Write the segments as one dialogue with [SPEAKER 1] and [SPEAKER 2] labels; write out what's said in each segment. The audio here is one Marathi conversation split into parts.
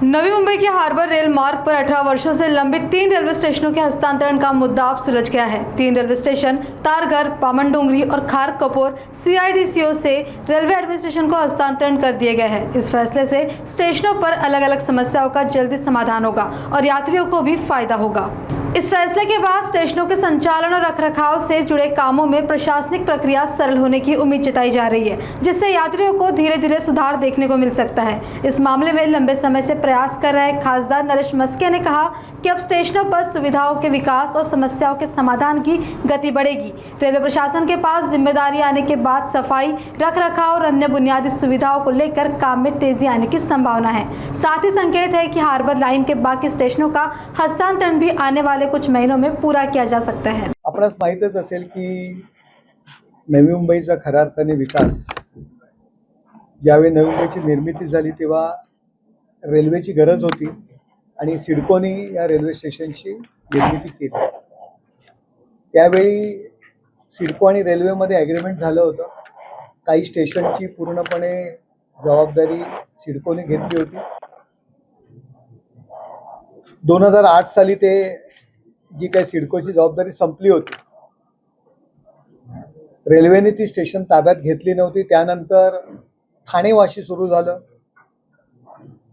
[SPEAKER 1] नवी मुंबई के हार्बर रेल मार्ग पर 18 वर्षों से लंबित 3 रेलवे स्टेशनों के हस्तांतरण का मुद्दा अब सुलझ गया है। 3 रेलवे स्टेशन तारघर, बामनडोंगरी और खारकपोर सीआईडीसीओ से रेलवे एडमिनिस्ट्रेशन को हस्तांतरण कर दिए गए हैं। इस फैसले से स्टेशनों पर अलग अलग समस्याओं का जल्दी समाधान होगा और यात्रियों को भी फायदा होगा। इस फैसले के बाद स्टेशनों के संचालन और रखरखाव से जुड़े कामों में प्रशासनिक प्रक्रिया सरल होने की उम्मीद जताई जा रही है, जिससे यात्रियों को धीरे धीरे सुधार देखने को मिल सकता है। इस मामले में लंबे समय से प्रयास कर रहे खासदार नरेश मस्के ने कहा कि अब स्टेशनों पर सुविधाओं के विकास और समस्याओं के समाधान की गति बढ़ेगी। रेलवे प्रशासन के पास जिम्मेदारी आने के बाद सफाई, रखरखाव और अन्य बुनियादी सुविधाओं को लेकर काम में तेजी आने की संभावना है। साथ ही संकेत है कि हार्बर लाइन के बाकी स्टेशनों का हस्तांतरण भी आने वाले कुछ महीनों में पूरा किया जा सकता है।
[SPEAKER 2] आपणास माहीतच असेल की नवी मुंबईचा खऱ्या अर्थाने विकास ज्यावेळी नवी मुंबईची निर्मिती झाली तेव्हा रेल्वेची गरज होती आणि सिडकोने या रेल्वे स्टेशनची निर्मिती केली। त्यावेळी सिडको आणि रेल्वेमध्ये ॲग्रीमेंट झालं होतं। काही स्टेशनची पूर्णपणे जबाबदारी सिडकोने घेतली होती। 2008 साली ते जी काही सिडकोची जबाबदारी संपली होती, रेल्वेने ती स्टेशन ताब्यात घेतली नव्हती। त्यानंतर ठाणे वाशी सुरू झालं,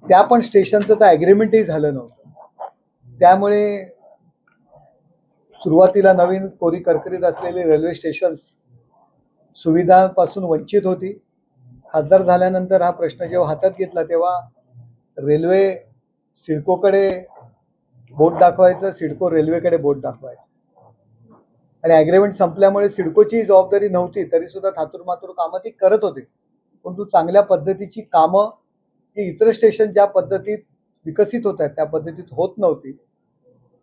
[SPEAKER 2] त्या पण स्टेशनचं तर ॲग्रीमेंटही झालं नव्हतं। त्यामुळे सुरुवातीला नवीन कोरी करकरीत असलेली रेल्वे स्टेशन्स सुविधांपासून वंचित होती। खासदार झाल्यानंतर हा प्रश्न जेव्हा हातात घेतला तेव्हा रेल्वे सिडकोकडे बोट दाखवायचं, सिडको रेल्वेकडे बोट दाखवायचं आणि ॲग्रीमेंट संपल्यामुळे सिडकोची जबाबदारी नव्हती तरी सुद्धा थातूरमातूर कामं ती करत होते। परंतु चांगल्या पद्धतीची कामं ही इतर स्टेशन ज्या पद्धतीत विकसित होत आहेत त्या पद्धतीत होत नव्हती।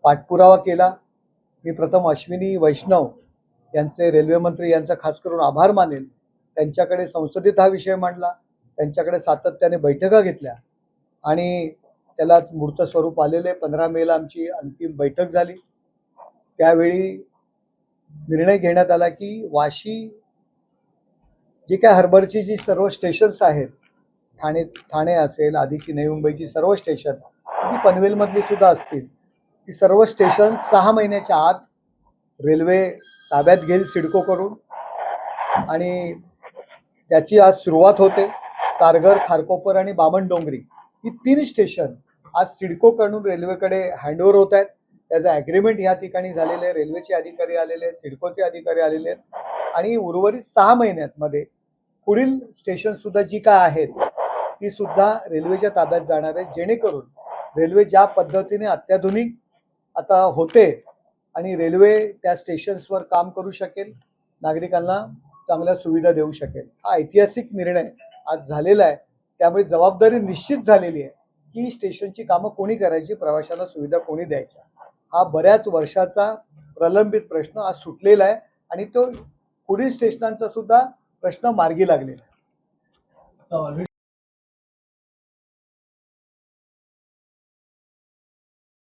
[SPEAKER 2] पाठपुरावा केला। मी प्रथम अश्विनी वैष्णव यांचे रेल्वे मंत्री यांचा खास करून आभार मानेल। त्यांच्याकडे संसदेत हा विषय मांडला, त्यांच्याकडे सातत्याने बैठका घेतल्या आणि त्याला मूर्त स्वरूप आलेले। 15 मेला आमची अंतिम बैठक झाली। त्यावेळी निर्णय घेण्यात आला की वाशी जी काय हार्बरची जी सर्व स्टेशन्स आहेत, ठाणे असेल, आधीची नवी मुंबईची सर्व स्टेशन, ती पनवेलमधली सुद्धा असतील, ती सर्व स्टेशन 6 महिन्याच्या आत रेल्वे ताब्यात घेईल सिडको करून आणि त्याची आज सुरुवात होते। तारघर, खारकोपर आणि बामनडोंगरी ही 3 स्टेशन आज सिडकोकडून रेल्वेकडे हँडओव्हर होत आहेत। त्याचं ॲग्रीमेंट या ठिकाणी झालेलं आहे। रेल्वेचे अधिकारी आलेले आहेत, सिडकोचे अधिकारी आलेले आहेत आणि उर्वरित 6 महिन्यांमध्ये पुढील स्टेशन सुद्धा जी काय आहेत ती सुद्धा रेल्वेच्या ताब्यात जाणार आहे, जेणेकरून रेल्वे ज्या पद्धतीने अत्याधुनिक आता होते आणि रेल्वे त्या स्टेशन्सवर काम करू शकेल, नागरिकांना चांगल्या सुविधा देऊ शकेल। हा ऐतिहासिक निर्णय आज झालेला आहे। त्यामुळे जबाबदारी निश्चित झालेली आहे की स्टेशनची कामं कोणी करायची, प्रवाशांना सुविधा कोणी द्यायच्या। हा बऱ्याच वर्षाचा प्रलंबित प्रश्न आज सुटलेला आहे आणि तो पुढील स्टेशनांचा सुद्धा प्रश्न मार्गी लागलेला आहे।